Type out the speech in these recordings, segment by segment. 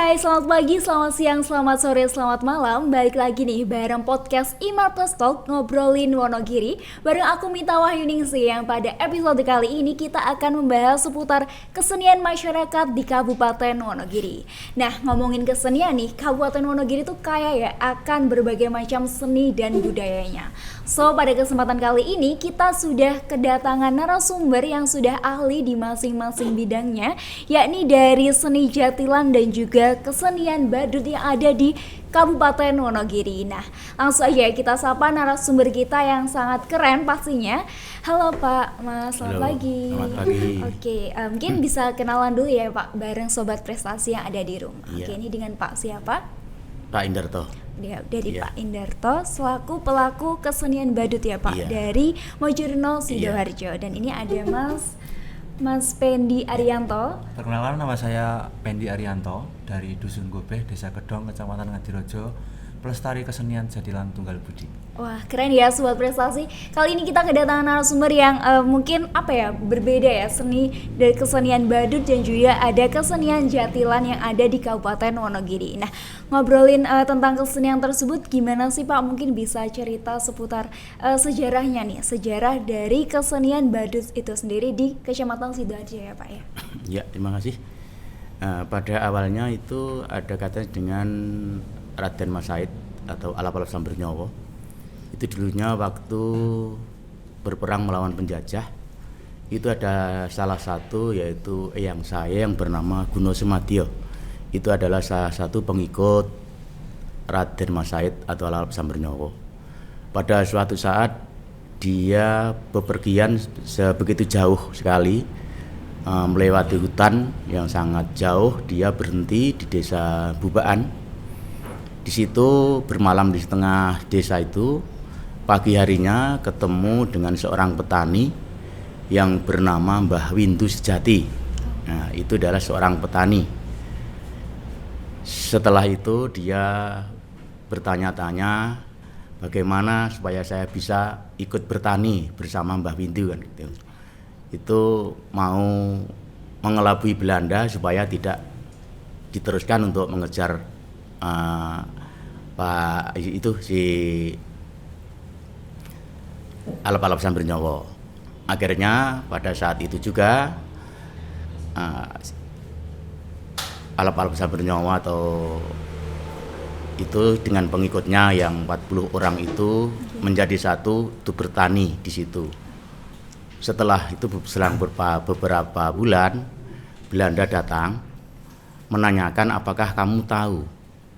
Hai, selamat pagi, selamat siang, selamat sore, selamat malam. Balik lagi nih bareng podcast Imar Plus Talk ngobrolin Wonogiri. Bareng aku Mita Wahyuningsih yang pada episode kali ini kita akan membahas seputar kesenian masyarakat di Kabupaten Wonogiri. Nah, ngomongin kesenian nih, Kabupaten Wonogiri tuh kaya ya akan berbagai macam seni dan budayanya. So, pada kesempatan kali ini kita sudah kedatangan narasumber yang sudah ahli di masing-masing bidangnya, yakni dari seni jatilan dan juga kesenian badut yang ada di Kabupaten Wonogiri. Nah, langsung aja kita sapa narasumber kita yang sangat keren pastinya. Halo Pak, Mas, selamat pagi. Selamat pagi. Oke, mungkin bisa kenalan dulu ya Pak, bareng Sobat Prestasi yang ada di rumah. Iya. Oke, ini dengan Pak siapa? Pak Indarto. Dari Iya. Pak Indarto selaku pelaku kesenian badut ya Pak, Iya. dari Mojokerto Sidoarjo. Dan ini ada Mas Pendi Arianto. Perkenalkan, nama saya Pendi Arianto dari Dusun Gobeh, Desa Kedong, Kecamatan Ngadirojo, pelestari kesenian jatilan tunggal budi. Wah, keren ya Sobat Prestasi. Kali ini kita kedatangan narasumber yang mungkin berbeda ya, seni dari kesenian badut dan juga ada kesenian jatilan yang ada di Kabupaten Wonogiri. Nah, ngobrolin tentang kesenian tersebut, gimana sih Pak? Mungkin bisa cerita seputar sejarahnya nih, sejarah dari kesenian badut itu sendiri di Kecamatan Sidoarjo ya Pak ya. Ya, terima kasih. Pada awalnya itu ada kaitannya dengan Raden Mas Said atau Alap-alap Sambernyawa. Itu dulunya waktu berperang melawan penjajah, itu ada salah satu yaitu eyang saya yang bernama Guno Sumadyo. Itu adalah salah satu pengikut Raden Mas Said atau Alap Sambernyawa. Pada suatu saat dia bepergian sebegitu jauh sekali, melewati hutan yang sangat jauh. Dia berhenti di desa Bubaan. Di situ bermalam di tengah desa itu. Pagi harinya ketemu dengan seorang petani yang bernama Mbah Windu Sejati. Nah, itu adalah seorang petani. Setelah itu dia bertanya-tanya bagaimana supaya saya bisa ikut bertani bersama Mbah Windu kan gitu. Itu mau mengelabui Belanda supaya tidak diteruskan untuk mengejar Pak itu si Alap-alap Sambernyawa. Akhirnya pada saat itu juga Alap-alap Sambernyawa atau itu dengan pengikutnya yang 40 orang itu menjadi satu untuk bertani di situ. Setelah itu selang beberapa bulan Belanda datang menanyakan apakah kamu tahu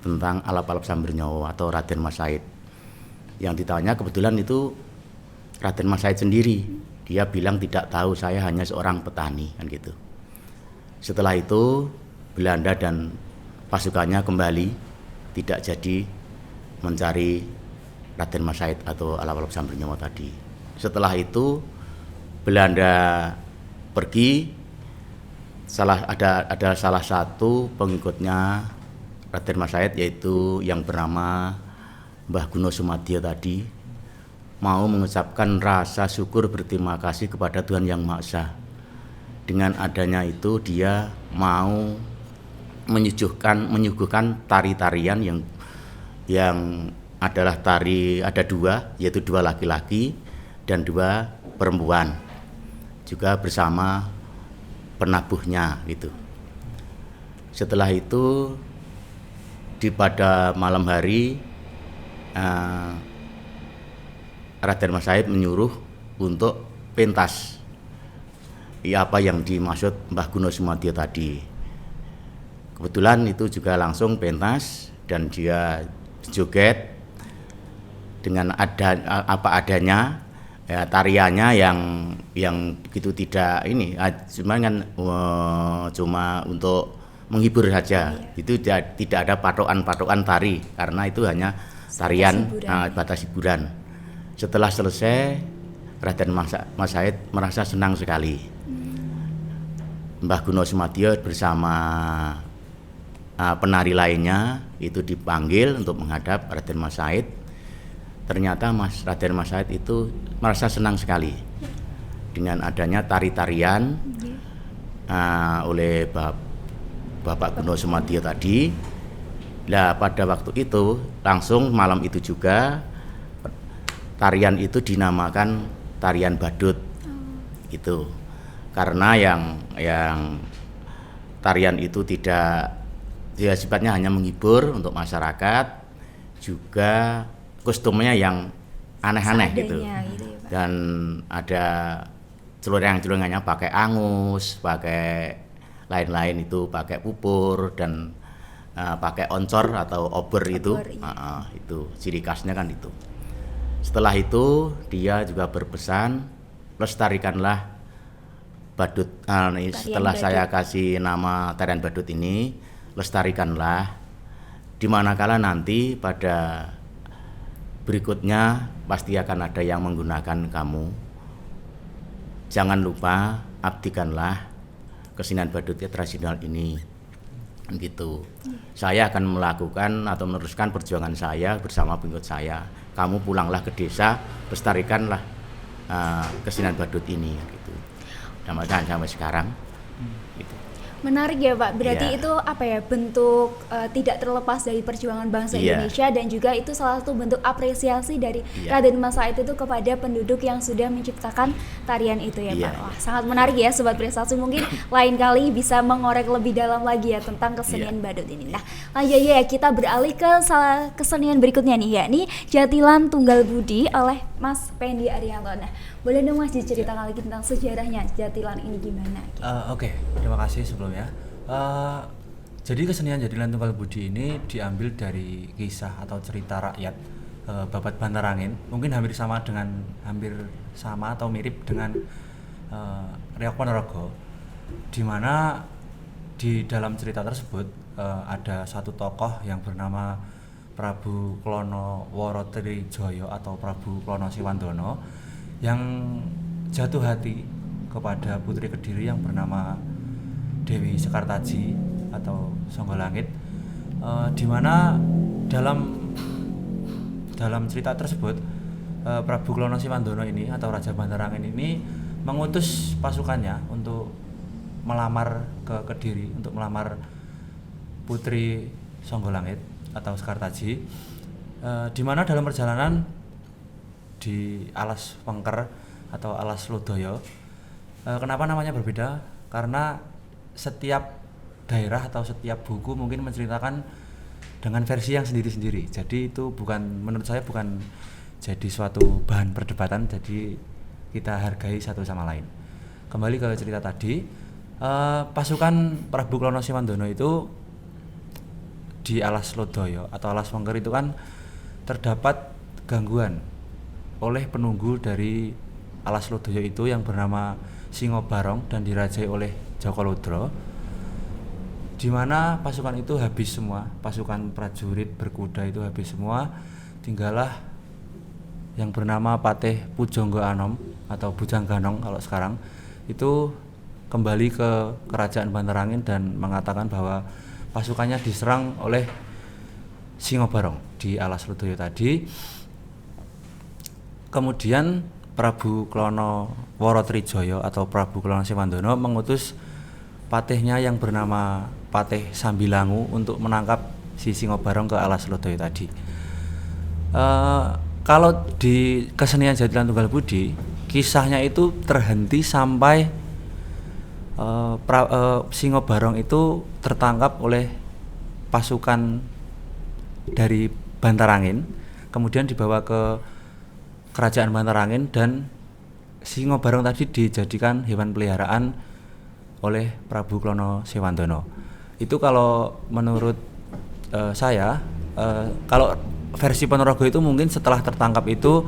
tentang Alap-alap Sambernyawa atau Raden Mas Said. Yang ditanya kebetulan itu Raden Mas Said sendiri. Dia bilang tidak tahu, saya hanya seorang petani kan gitu. Setelah itu Belanda dan pasukannya kembali, tidak jadi mencari Raden Mas Said atau Alap-alap Sambernyawa tadi. Setelah itu Belanda pergi, ada salah satu pengikutnya Raden Mas Said yaitu yang bernama Mbah Guno Sumadyo tadi, mau mengucapkan rasa syukur berterima kasih kepada Tuhan Yang Maha Esa. Dengan adanya itu dia mau menyuguhkan tari-tarian yang adalah tari, ada dua, yaitu dua laki-laki dan dua perempuan, juga bersama penabuhnya gitu. Setelah itu pada malam hari Raden Mas Said menyuruh untuk pentas apa yang dimaksud Mbah Guno Sumadyo tadi. Kebetulan itu juga langsung pentas dan dia joget dengan apa adanya ya, tariannya yang begitu tidak ini, cuma kan cuma untuk menghibur saja. Itu tidak ada patokan tari karena itu hanya tarian batas hiburan. Setelah selesai, Raden Mas Said merasa senang sekali. Mbah Guno Sumadyo bersama penari lainnya itu dipanggil untuk menghadap Raden Mas Said. Ternyata Raden Mas Said itu merasa senang sekali dengan adanya tari-tarian oleh Bapak Guno Sumadyo tadi. Nah, pada waktu itu langsung malam itu juga tarian itu dinamakan tarian badut. Itu karena yang tarian itu tidak ya sifatnya hanya menghibur untuk masyarakat, juga kostumnya yang aneh-aneh gitu. Seadanya gitu ya, Pak. Dan ada celurang-celurangnya pakai angus, pakai lain-lain itu, pakai pupur dan pakai oncor atau obor itu. Iya. Itu ciri khasnya kan itu. Setelah itu dia juga berpesan, lestarikanlah badut. Setelah badut. saya kasih nama tarian badut ini, lestarikanlah. Dimanakala nanti pada berikutnya pasti akan ada yang menggunakan kamu. Jangan lupa abdikanlah kesenian badut tradisional ini. Gitu. Saya akan melakukan atau meneruskan perjuangan saya bersama pengikut saya. Kamu pulanglah ke desa, lestarikanlah kesenian badut ini. Gitu. Sampai sekarang. Gitu. Menarik ya Pak, berarti Iya. itu apa ya, bentuk tidak terlepas dari perjuangan bangsa Iya. Indonesia, dan juga itu salah satu bentuk apresiasi dari Iya. Raden Mas Said itu kepada penduduk yang sudah menciptakan tarian itu ya Iya, Pak. iya. Wah, sangat menarik ya Sobat Prestasi, mungkin lain kali bisa mengorek lebih dalam lagi ya tentang kesenian Iya. badut ini. Nah, lanjut ya, kita beralih ke kesenian berikutnya nih, yakni Jatilan Tunggal Budi oleh Mas Pendi Arianto. Nah, boleh dong Mas diceritakan lagi tentang sejarahnya Jatilan ini gimana? Oke, terima kasih sebelumnya. Jadi kesenian Jatilan Tunggal Budi ini diambil dari kisah atau cerita rakyat Babat Bantarangin. Mungkin hampir sama atau mirip dengan Reok Ponorogo, di mana di dalam cerita tersebut ada satu tokoh yang bernama Prabu Klono Worotrijoyo atau Prabu Klono Siwandono yang jatuh hati kepada putri Kediri yang bernama Dewi Sekartaji atau Songgolangit, di mana dalam cerita tersebut Prabu Klono Siwandono ini atau Raja Bantarangin ini mengutus pasukannya untuk melamar ke Kediri, untuk melamar putri Songgolangit atau Sekartaji, di mana dalam perjalanan di Alas Wengker atau Alas Lodoyo. Kenapa namanya berbeda? Karena setiap daerah atau setiap buku mungkin menceritakan dengan versi yang sendiri-sendiri. Jadi itu menurut saya bukan jadi suatu bahan perdebatan, jadi kita hargai satu sama lain. Kembali ke cerita tadi, pasukan Prabu Klono Siwandono itu di Alas Lodoyo atau Alas Wengker itu kan terdapat gangguan oleh penunggu dari Alas Lodoyo itu yang bernama Singobarong dan dirajai oleh Joko Lodro, di mana pasukan itu habis semua, pasukan prajurit berkuda itu habis semua, tinggallah yang bernama Patih Pujangga Anom atau Bujangganong kalau sekarang, itu kembali ke kerajaan Bantarangin dan mengatakan bahwa pasukannya diserang oleh Singobarong di Alas Lodoyo tadi. Kemudian Prabu Klono Worotrijoyo atau Prabu Klono Siwandono mengutus patihnya yang bernama Patih Sambilangu untuk menangkap si Singobarong ke Alas Lodoyo tadi. Kalau di kesenian Jatilan Tunggal Budi, kisahnya itu terhenti sampai Singobarong itu tertangkap oleh pasukan dari Bantarangin, kemudian dibawa ke kerajaan Bantarangin dan Singobarong tadi dijadikan hewan peliharaan oleh Prabu Klono Siwandono. Itu kalau menurut saya, kalau versi Ponorogo itu mungkin setelah tertangkap itu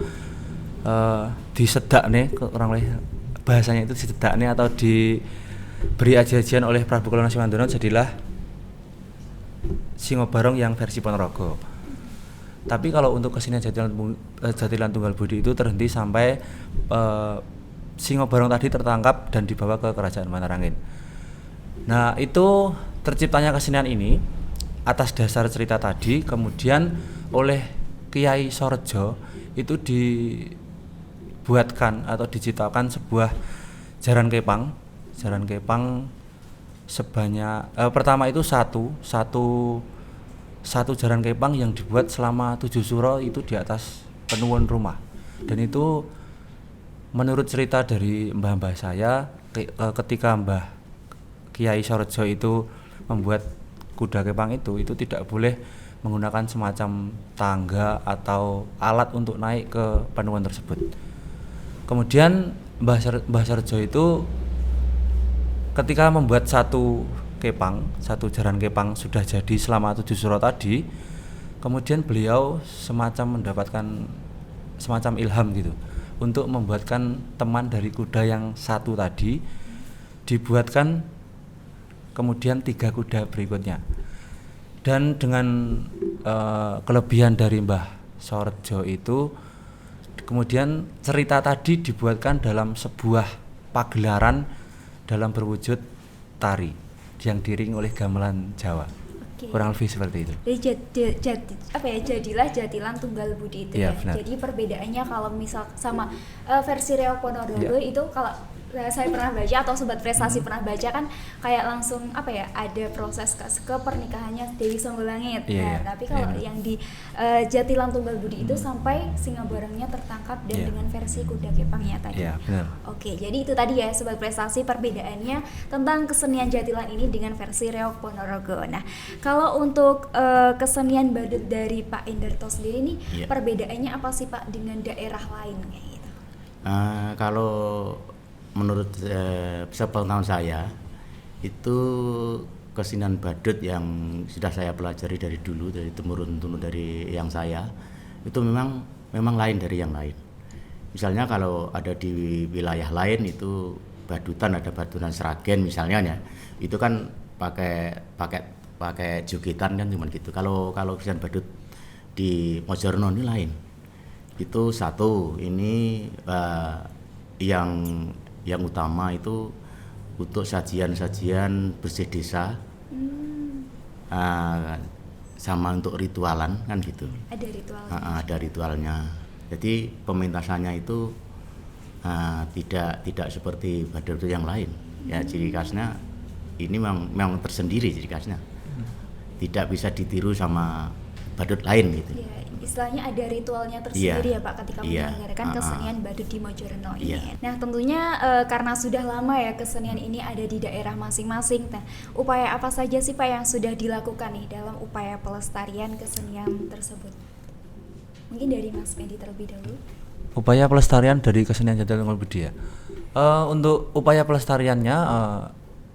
disedak nih, kurang lebih bahasanya itu disedak nih atau diberi aji-ajian oleh Prabu Klono Siwandono, jadilah Singobarong yang versi Ponorogo. Tapi kalau untuk kesenian Jatilan Tunggal Budi itu terhenti sampai Singobarong tadi tertangkap dan dibawa ke kerajaan Bantarangin. Nah, itu terciptanya kesenian ini atas dasar cerita tadi, kemudian oleh Kiai Sorejo itu dibuatkan atau diciptakan sebuah jaran kepang sebanyak pertama itu satu jaran kepang yang dibuat selama 7 suro itu di atas penuhun rumah. Dan itu menurut cerita dari mbah-mbah saya, ketika Mbah Kiai Sorejo itu membuat kuda kepang itu tidak boleh menggunakan semacam tangga atau alat untuk naik ke penuhun tersebut. Kemudian Mbah Sorejo itu ketika membuat satu jaran kepang sudah jadi selama 7 suro tadi, kemudian beliau semacam mendapatkan semacam ilham gitu untuk membuatkan teman dari kuda yang satu tadi, dibuatkan kemudian 3 kuda berikutnya. Dan dengan kelebihan dari Mbah Sorejo itu, kemudian cerita tadi dibuatkan dalam sebuah pagelaran dalam berwujud tari yang diiringi oleh gamelan Jawa. Kurang lebih seperti itu. Jadi jadilah Jatilan Tunggal Budi itu ya. Benar. Jadi perbedaannya kalau misal sama versi Reok Ponorogo itu kalau saya pernah baca atau sobat prestasi pernah baca kan kayak langsung ada proses ke pernikahannya Dewi Songgolangit. Tapi kalau yang di Jatilan Tunggal Budi itu sampai singa barangnya tertangkap dan dengan versi kuda kepangnya tadi. Benar. Oke, jadi itu tadi ya sobat prestasi perbedaannya tentang kesenian Jatilan ini dengan versi Reok Ponorogo. Nah, kalau untuk kesenian badut dari Pak Endarto sendiri nih perbedaannya apa sih Pak dengan daerah lain kayak gitu? Kalau menurut sepengetahuan saya itu kesenian badut yang sudah saya pelajari dari dulu, dari temurun-temurun dari yang saya itu memang lain dari yang lain. Misalnya kalau ada di wilayah lain itu badutan, ada badutan Sragen misalnya ya, itu kan pakai jogetan kan cuman gitu. Kalau kesenian badut di Mojorno ini lain. Itu satu, ini yang utama itu untuk sajian-sajian bersih desa, sama untuk ritualan kan gitu. Ada ritual. Ada ritualnya. Jadi pementasannya itu tidak seperti badut yang lain. Ya ciri khasnya ini memang tersendiri ciri khasnya. Tidak bisa ditiru sama badut lain gitu. Ya, istilahnya ada ritualnya tersendiri ya Pak ketika menyelenggarakan kesenian badut di Mojorno ini. Nah tentunya karena sudah lama ya kesenian ini ada di daerah masing-masing. Nah, upaya apa saja sih Pak yang sudah dilakukan nih dalam upaya pelestarian kesenian tersebut? Mungkin dari Mas Medi terlebih dahulu. Upaya pelestarian dari kesenian Jatilan Tunggal Budi ya. Untuk upaya pelestariannya,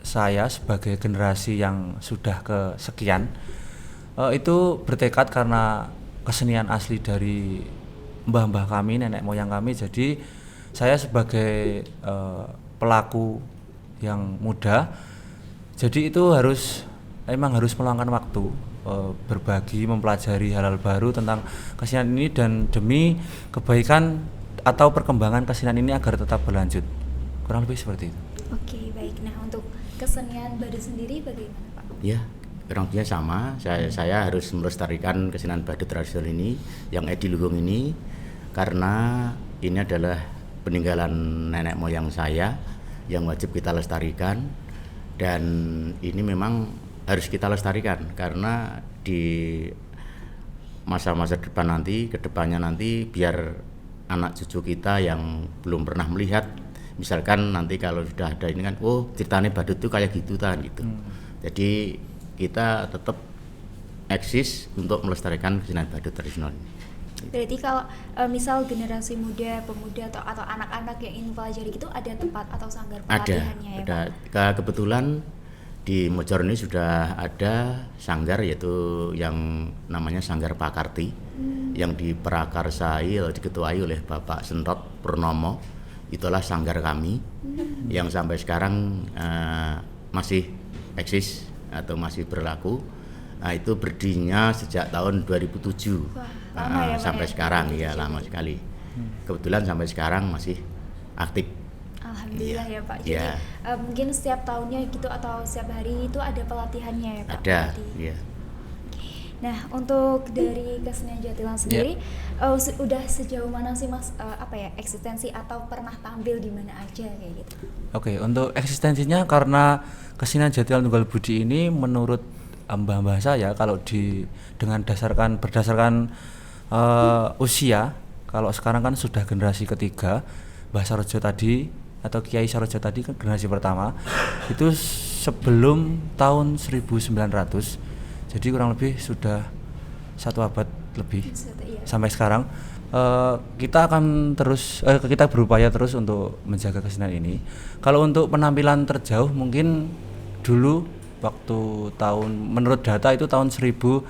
saya sebagai generasi yang sudah kesekian itu bertekad karena kesenian asli dari mbah-mbah kami, nenek moyang kami. Jadi saya sebagai pelaku yang muda, jadi itu memang harus meluangkan waktu, berbagi, mempelajari hal-hal baru tentang kesenian ini dan demi kebaikan atau perkembangan kesenian ini agar tetap berlanjut. Kurang lebih seperti itu. Oke, baik. Nah untuk kesenian badut sendiri bagaimana Pak? Ya, kurang lebihnya sama. Saya harus melestarikan kesenian badut tradisional ini, yang Edi Lugung ini, karena ini adalah peninggalan nenek moyang saya yang wajib kita lestarikan, dan ini memang harus kita lestarikan karena di masa-masa depan nanti, kedepannya nanti, biar anak cucu kita yang belum pernah melihat, misalkan nanti kalau sudah ada ini kan, oh ceritanya badut itu kayak gitu kan gitu. Jadi kita tetap eksis untuk melestarikan kesenian badut tradisional ini. Berarti kalau misal generasi muda, pemuda atau anak-anak yang ingin pelajari itu ada tempat atau sanggar pelatihannya ya Pak? Kebetulan di Mojorno ini sudah ada sanggar, yaitu yang namanya Sanggar Pakarti, yang diprakarsai atau diketuai oleh Bapak Sentot Purnomo. Itulah sanggar kami yang sampai sekarang masih eksis atau masih berlaku. Nah, itu berdirinya sejak tahun 2007. Wah, lama ya, sampai Pak, sekarang ya lama sekali. Kebetulan sampai sekarang masih aktif. Alhamdulillah ya Pak. Jadi mungkin setiap tahunnya gitu atau setiap hari itu ada pelatihannya ya Pak? Ada, iya. Nah, untuk dari kesenian Jatilan sendiri, udah sejauh mana sih Mas eksistensi atau pernah tampil di mana aja kayak gitu? Oke, untuk eksistensinya karena kesenian Jatilan Tunggal Budi ini menurut mbah-mbah saya kalau berdasarkan usia, kalau sekarang kan sudah generasi ketiga, Mbah Sarojo tadi atau Kiai Sarojo tadi kan generasi pertama, itu sebelum tahun 1900, jadi kurang lebih sudah 1 abad lebih sampai sekarang. Kita akan terus kita berupaya terus untuk menjaga kesenian ini. Kalau untuk penampilan terjauh mungkin dulu waktu menurut data itu tahun 1800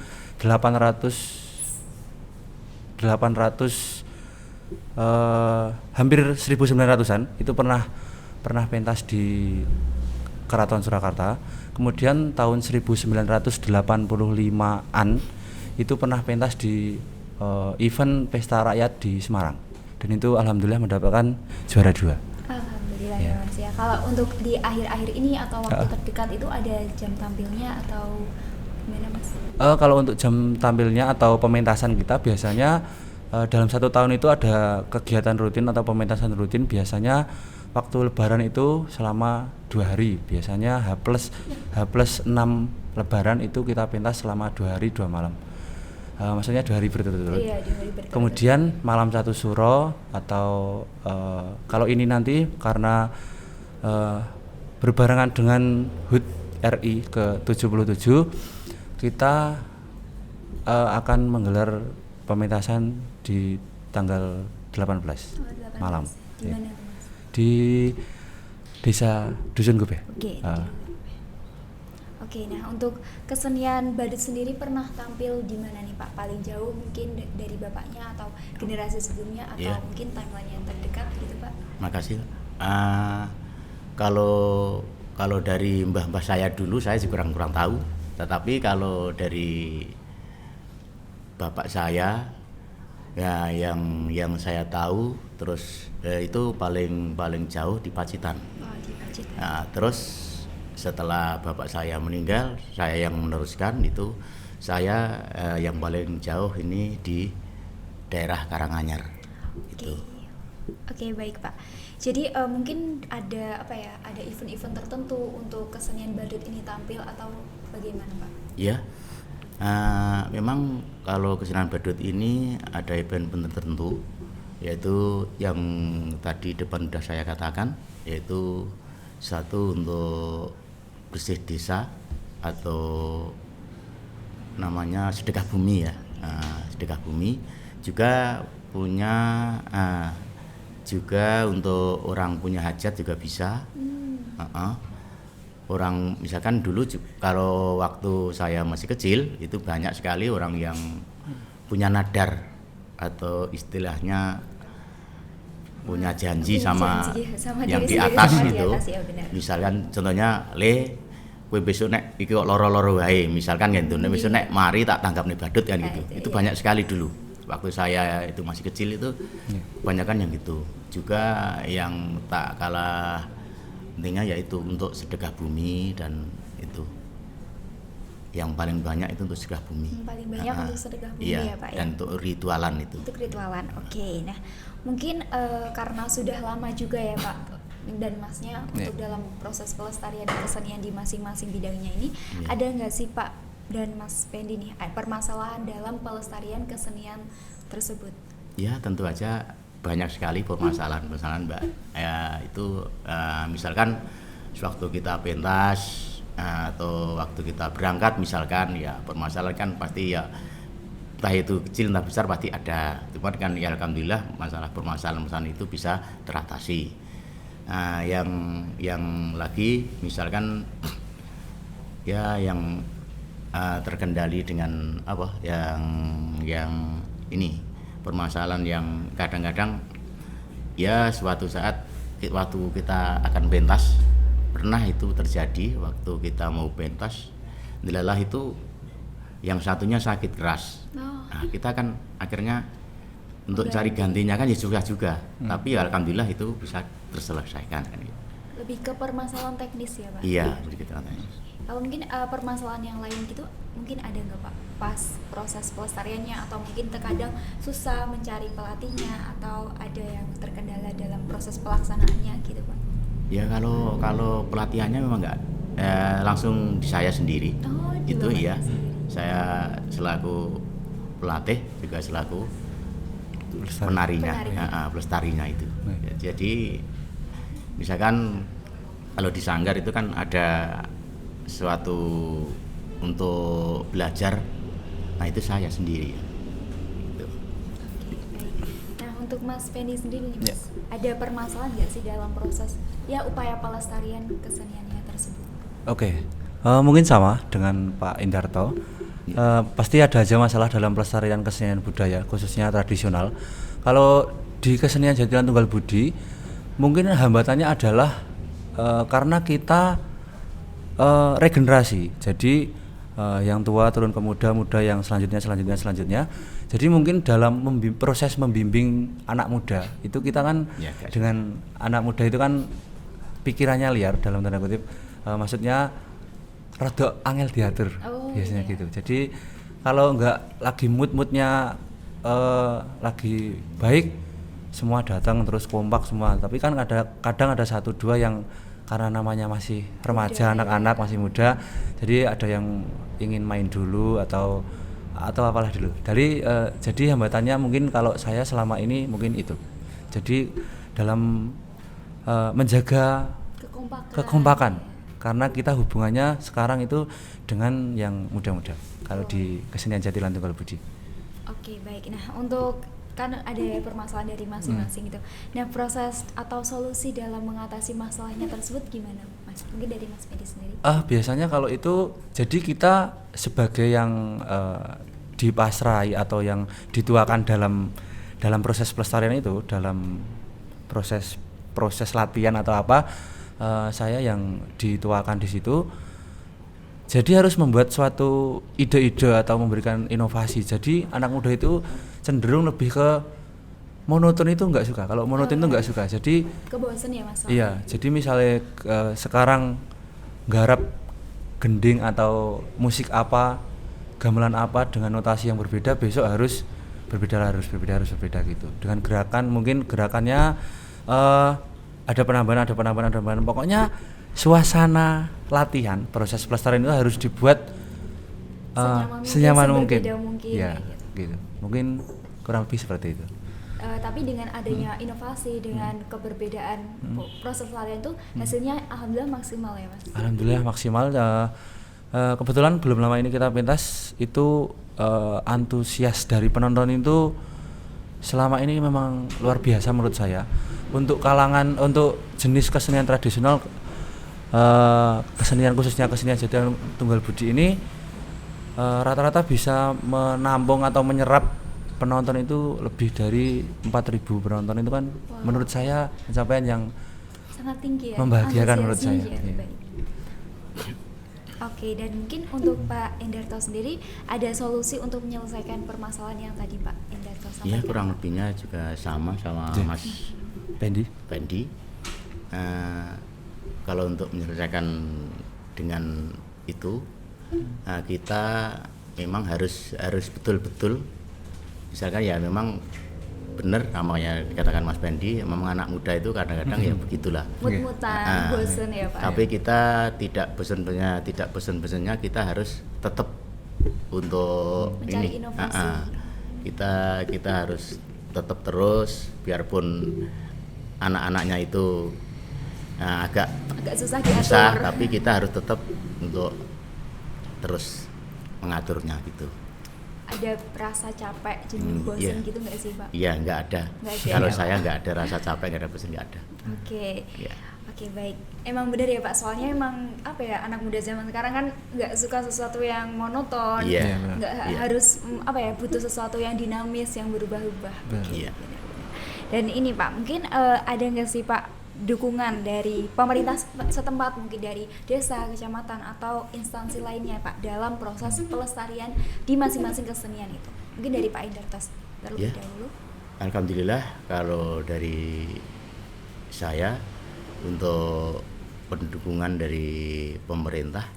hampir 1900-an itu pernah pentas di Keraton Surakarta. Kemudian tahun 1985-an itu pernah pentas di event pesta rakyat di Semarang, dan itu alhamdulillah mendapatkan juara 2. Alhamdulillah ya Mas ya. Kalau untuk di akhir-akhir ini atau waktu terdekat itu ada jam tampilnya atau gimana Mas? Kalau untuk jam tampilnya atau pementasan kita biasanya dalam 1 tahun itu ada kegiatan rutin atau pementasan rutin, biasanya waktu lebaran itu selama 2 hari, biasanya H+6 lebaran itu kita pentas selama 2 hari 2 malam. Maksudnya 2 hari berturut-turut. Iya, 2 hari berturut-turut. Kemudian malam 1 suro atau kalau ini nanti karena berbarengan dengan HUT RI ke-77, kita akan menggelar pementasan di tanggal 18 malam. Di mana tuh Mas? Di Desa Dusun Gube. Oke, nah untuk kesenian badut sendiri pernah tampil di mana nih Pak? Paling jauh mungkin dari bapaknya atau generasi sebelumnya atau mungkin timeline yang terdekat gitu Pak? Makasih. Kalau dari mbah-mbah saya dulu saya sih kurang tahu. Tetapi kalau dari bapak saya ya yang saya tahu terus itu paling jauh di Pacitan. Oh, di Pacitan. Nah, terus setelah bapak saya meninggal, saya yang meneruskan itu saya yang paling jauh ini di daerah Karanganyar. Oke, baik Pak. Jadi mungkin ada ada event-event tertentu untuk kesenian badut ini tampil atau bagaimana Pak? Ya, memang kalau kesenian badut ini ada event tertentu, yaitu yang tadi depan sudah saya katakan, yaitu satu untuk bersih desa atau namanya sedekah bumi ya, sedekah bumi. Juga punya juga untuk orang punya hajat juga bisa. Orang misalkan dulu kalau waktu saya masih kecil itu banyak sekali orang yang punya nadar atau istilahnya punya janji sama yang di atas gitu. Ya, misalkan contohnya kowe besok nek iki kok loro-loro wae misalkan gitu. Nek besok nek mari tak tanggapne badut kan gitu. Itu banyak sekali dulu. Waktu saya itu masih kecil itu kebanyakan yang gitu. Juga yang tak kalah pentingnya yaitu untuk sedekah bumi, dan itu yang paling banyak itu untuk sedekah bumi. Paling banyak untuk sedekah bumi ya Pak ya. Dan untuk ritualan itu. Untuk ritualan. Oke. Nah, mungkin karena sudah lama juga ya Pak dan Masnya untuk dalam proses pelestarian kesenian di masing-masing bidangnya ini, ada nggak sih Pak dan Mas Pendi nih permasalahan dalam pelestarian kesenian tersebut? Ya, tentu aja banyak sekali permasalahan Mbak. Ya, itu misalkan sewaktu kita pentas atau waktu kita berangkat misalkan ya permasalahan kan pasti ya entah itu kecil entah besar pasti ada. Cuman kan ya alhamdulillah permasalahan itu bisa teratasi. Yang lagi misalkan ya yang terkendali dengan apa yang ini permasalahan yang kadang-kadang ya suatu saat waktu kita akan pentas pernah itu terjadi waktu kita mau pentas dilalah itu yang satunya sakit keras. Nah, kita kan akhirnya untuk cari gantinya kan ya susah juga. Tapi ya alhamdulillah itu bisa terselesaikan kan. Lebih ke permasalahan teknis ya Pak? Iya, begitu katanya. Mungkin permasalahan yang lain gitu mungkin ada nggak Pak pas proses pelestariannya, atau mungkin terkadang susah mencari pelatihnya, atau ada yang terkendala dalam proses pelaksanaannya gitu Pak? Ya kalau pelatihannya memang nggak langsung di saya sendiri. Oh, di Itu Bapak iya. sendiri. Saya selaku pelatih juga selaku penarinya, pelestarinya itu. Jadi misalkan kalau di sanggar itu kan ada suatu untuk belajar, nah itu saya sendiri. Gitu. Baik. Nah untuk Mas Fendi sendiri nih Mas, ada permasalahan nggak sih dalam proses ya upaya pelestarian keseniannya tersebut? Oke, mungkin sama dengan Pak Indarto. Pasti ada aja masalah dalam pelestarian kesenian budaya, khususnya tradisional. Kalau di kesenian Jatilan Tunggal Budi, mungkin hambatannya adalah karena kita regenerasi. Jadi yang tua turun ke muda, muda yang selanjutnya. Jadi mungkin dalam proses membimbing anak muda itu kita kan dengan anak muda itu kan pikirannya liar dalam tanda kutip, maksudnya rada angel diatur biasanya gitu. Jadi kalau nggak lagi moodnya lagi baik, semua datang terus kompak semua. Tapi kan kadang ada satu dua yang karena namanya masih remaja, anak-anak masih muda, jadi ada yang ingin main dulu atau apalah dulu. Jadi hambatannya mungkin kalau saya selama ini mungkin itu. Jadi dalam menjaga kekompakan. Karena kita hubungannya sekarang itu dengan yang muda-muda kalau di kesenian Jatilan Tunggal Budi. Oke, baik. Nah untuk kan ada permasalahan dari masing-masing gitu. Nah proses atau solusi dalam mengatasi masalahnya tersebut gimana Mas? Mungkin dari Mas Fendi sendiri. Biasanya kalau itu jadi kita sebagai yang dipasrai atau yang dituakan dalam proses pelestarian itu, dalam proses latihan atau apa, saya yang dituakan di situ. Jadi harus membuat suatu ide-ide atau memberikan inovasi. Jadi anak muda itu cenderung lebih ke monoton itu nggak suka. Kalau monoton itu nggak suka. Jadi kebosan ya Mas? Iya. Jadi misalnya sekarang garap gending atau musik apa, gamelan apa dengan notasi yang berbeda, besok harus berbeda gitu. Dengan gerakan mungkin gerakannya ada penambahan. Pokoknya suasana latihan proses pelestarian itu harus dibuat senyaman mungkin. Ya, gitu. Mungkin kurang lebih seperti itu. Tapi dengan adanya inovasi, dengan keberbedaan proses pelestarian itu hasilnya alhamdulillah maksimal ya Mas? Alhamdulillah maksimal. Kebetulan belum lama ini kita pentas itu antusias dari penonton itu selama ini memang luar biasa menurut saya. Untuk jenis kesenian tradisional, kesenian khususnya kesenian Jatilan Tunggal Budi ini rata-rata bisa menampung atau menyerap penonton itu lebih dari 4.000 penonton. Itu kan menurut saya pencapaian yang sangat tinggi ya, membahagiakan menurut saya. Oke, dan mungkin untuk Pak Indarto sendiri ada solusi untuk menyelesaikan permasalahan yang tadi Pak Indarto sampaikan? Iya, kurang lebihnya juga sama Mas Fendi. Kalau untuk menyelesaikan dengan itu, kita memang harus betul-betul, misalkan ya memang benar namanya dikatakan Mas Fendi, memang anak muda itu kadang-kadang ya begitulah. Mut-mutan, bosen ya Pak. Tapi kita tidak bosan-bosannya kita harus tetap untuk mencari inovasi. Kita harus tetap terus, biarpun anak-anaknya itu agak susah diatur, tapi kita harus tetap untuk terus mengaturnya gitu. Ada rasa capek, jenuh, bosan gitu nggak sih Pak? Iya, nggak ada. Kalau saya nggak ada rasa capek, nggak ada bosan, nggak ada. Oke, baik. Emang benar ya Pak, soalnya emang apa ya, anak muda zaman sekarang kan nggak suka sesuatu yang monoton, harus butuh sesuatu yang dinamis, yang berubah-ubah. Iya. Dan ini Pak, mungkin ada nggak sih Pak dukungan dari pemerintah setempat, mungkin dari desa, kecamatan, atau instansi lainnya Pak dalam proses pelestarian di masing-masing kesenian itu? Mungkin dari Pak Indarto terlebih dahulu. Alhamdulillah kalau dari saya untuk pendukungan dari pemerintah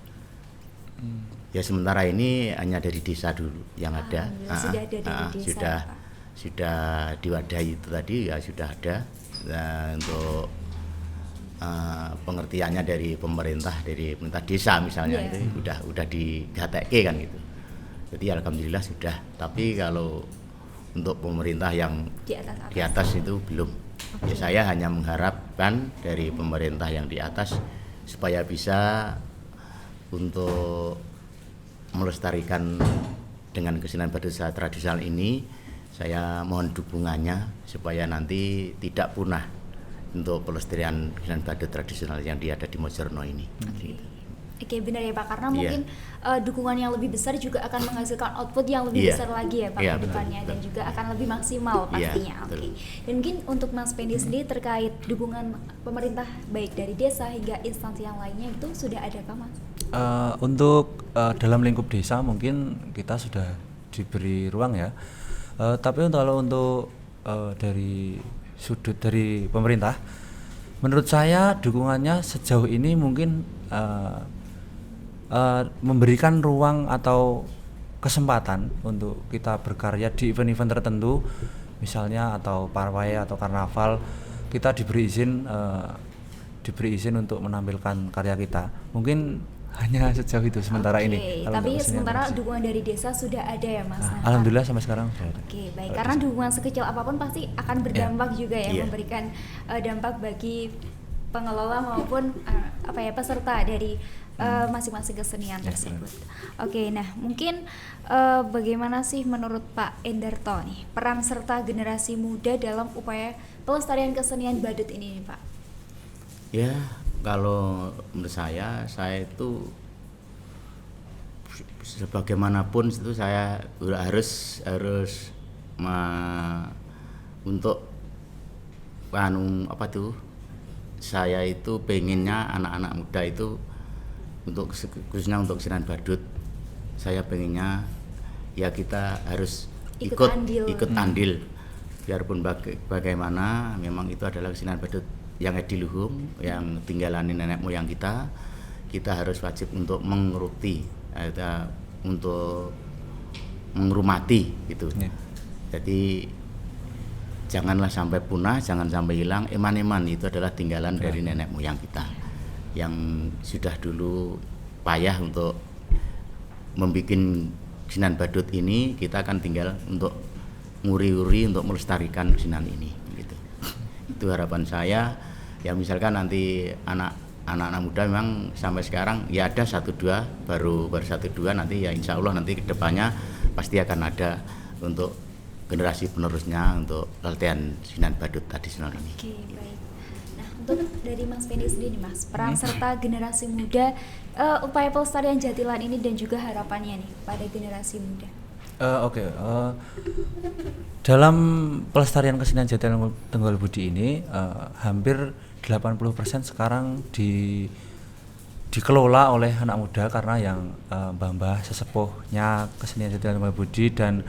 Ya sementara ini hanya dari desa dulu yang ada. Alhamdulillah sudah ada dari desa, sudah ya, Pak. sudah diwadahi itu tadi ya sudah ada. Nah, untuk pengertiannya dari pemerintah desa misalnya Iya. itu udah digatekke kan gitu. Jadi alhamdulillah sudah. Tapi kalau untuk pemerintah yang Di di atas itu belum. Ya, saya hanya mengharapkan dari pemerintah yang di atas supaya bisa untuk melestarikan dengan kesenian badut tradisional ini. Saya mohon dukungannya supaya nanti tidak punah untuk pelestarian kesenian badut tradisional yang ada di Mojokerto ini. Oke, benar ya Pak, karena Iya. mungkin dukungan yang lebih besar juga akan menghasilkan output yang lebih Iya. besar lagi ya Pak Iya, ke depannya, betul. dan juga akan lebih maksimal Iya, pastinya. betul. Oke. Dan mungkin untuk Mas Pendi sendiri terkait dukungan pemerintah baik dari desa hingga instansi yang lainnya itu sudah ada kah Mas? Untuk dalam lingkup desa mungkin kita sudah diberi ruang ya. Tapi kalau untuk dari sudut dari pemerintah, menurut saya dukungannya sejauh ini mungkin memberikan ruang atau kesempatan untuk kita berkarya di event-event tertentu, misalnya atau parway atau karnaval, kita diberi izin untuk menampilkan karya kita. Mungkin hanya sejauh itu sementara Oke, ini. Kalau tapi untuk kesenian sementara tradisi. dukungan dari desa sudah ada ya Mas? Nah, Alhamdulillah sampai sekarang sudah ada. Oke, baik. Karena dukungan sekecil apapun pasti akan berdampak juga ya, Iya. memberikan dampak bagi pengelola maupun peserta dari masing-masing kesenian tersebut. Oke, nah mungkin bagaimana sih menurut Pak Endarto nih peran serta generasi muda dalam upaya pelestarian kesenian badut ini nih, Pak? Ya, kalau menurut saya itu sebagaimanapun itu saya harus untuk saya itu pengennya anak-anak muda itu khususnya untuk kesenian badut, saya pengennya ya kita harus Ikut ikut andil. andil biarpun bagaimana memang itu adalah kesenian badut yang ediluhung yang tinggalan nenek moyang kita harus wajib untuk menguruti untuk menghormati gitu. Ya. Jadi janganlah sampai punah, jangan sampai hilang. Eman-eman itu adalah tinggalan dari nenek moyang kita yang sudah dulu payah untuk membuat kesenian badut ini. Kita akan tinggal untuk nguri-uri untuk melestarikan kesenian ini gitu. Itu harapan saya. Ya misalkan nanti anak-anak muda memang sampai sekarang ya ada 1-2 baru 1-2, nanti ya insya Allah nanti kedepannya pasti akan ada untuk generasi penerusnya untuk latihan kesenian badut tradisional ini. Oke, baik. Nah, untuk dari Mas Pendi sendiri Mas, peran serta generasi muda upaya pelestarian jatilan ini dan juga harapannya nih pada generasi muda. Dalam pelestarian kesenian jatilan Tunggal Budi ini hampir 80% sekarang dikelola oleh anak muda, karena yang mbah-mbah sesepuhnya kesenian jatilan Tunggal Budi dan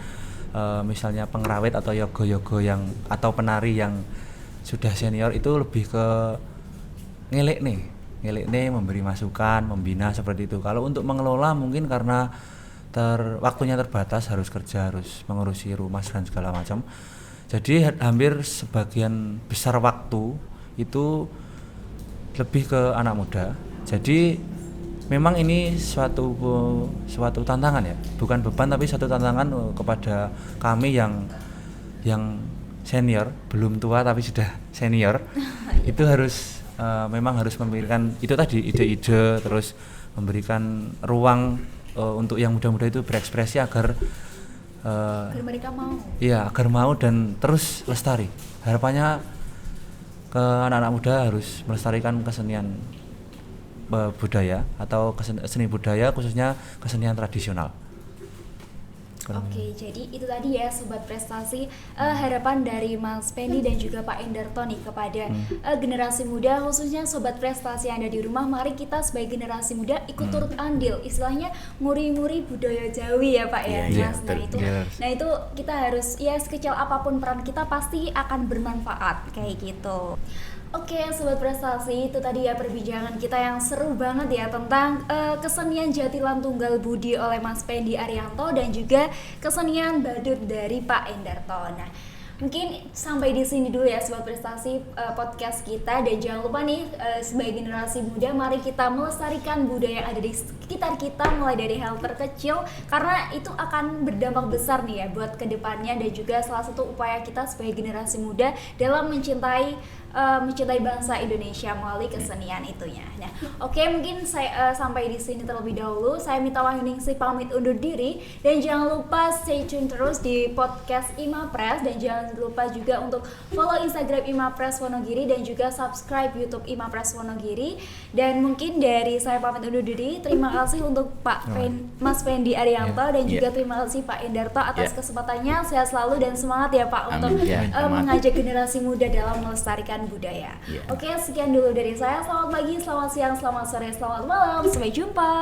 misalnya pengrawit atau yogo-yogo atau penari yang sudah senior itu lebih ke ngelek nih, memberi masukan, membina seperti itu. Kalau untuk mengelola mungkin karena waktunya terbatas, harus kerja, harus mengurusi rumah dan segala macam. Jadi hampir sebagian besar waktu itu lebih ke anak muda. Jadi memang ini suatu tantangan ya, bukan beban tapi suatu tantangan kepada kami yang senior, belum tua tapi sudah senior. Itu harus memang harus memberikan itu tadi ide-ide, terus memberikan ruang untuk yang muda-muda itu berekspresi agar mereka mau. Iya, agar mau dan terus lestari. Harapannya ke anak-anak muda harus melestarikan kesenian budaya atau seni budaya, khususnya kesenian tradisional. Oke, jadi itu tadi ya Sobat Prestasi, harapan dari Mas Pendi dan juga Pak Endarto nih kepada generasi muda, khususnya Sobat Prestasi yang ada di rumah. Mari kita sebagai generasi muda ikut turut andil, istilahnya nguri-nguri budaya Jawi ya Pak ya, Iya, Mas. betul. Nah itu kita harus ya sekecil apapun peran kita pasti akan bermanfaat kayak gitu. Oke, Sobat Prestasi, itu tadi ya perbincangan kita yang seru banget ya tentang kesenian Jatilan Tunggal Budi oleh Mas Pendi Arianto dan juga kesenian badut dari Pak Endarto. Nah, mungkin sampai di sini dulu ya Sobat Prestasi podcast kita, dan jangan lupa nih sebagai generasi muda mari kita melestarikan budaya yang ada di sekitar kita mulai dari hal terkecil, karena itu akan berdampak besar nih ya buat kedepannya, dan juga salah satu upaya kita sebagai generasi muda dalam mencintai bangsa Indonesia melalui kesenian itunya. Nah, oke, mungkin saya sampai di sini terlebih dahulu. Saya Mita Wahyuningsih pamit undur diri, dan jangan lupa stay tune terus di podcast Imapres, dan jangan lupa juga untuk follow Instagram Imapres Wonogiri dan juga subscribe YouTube Imapres Wonogiri. Dan mungkin dari saya pamit undur diri. Terima kasih untuk Mas Pendi Arianto dan juga terima kasih Pak Endarto atas kesempatannya. Sehat selalu dan semangat ya Pak untuk mengajak generasi muda dalam melestarikan budaya. Oke, sekian dulu dari saya. Selamat pagi, selamat siang, selamat sore, selamat malam. Sampai jumpa.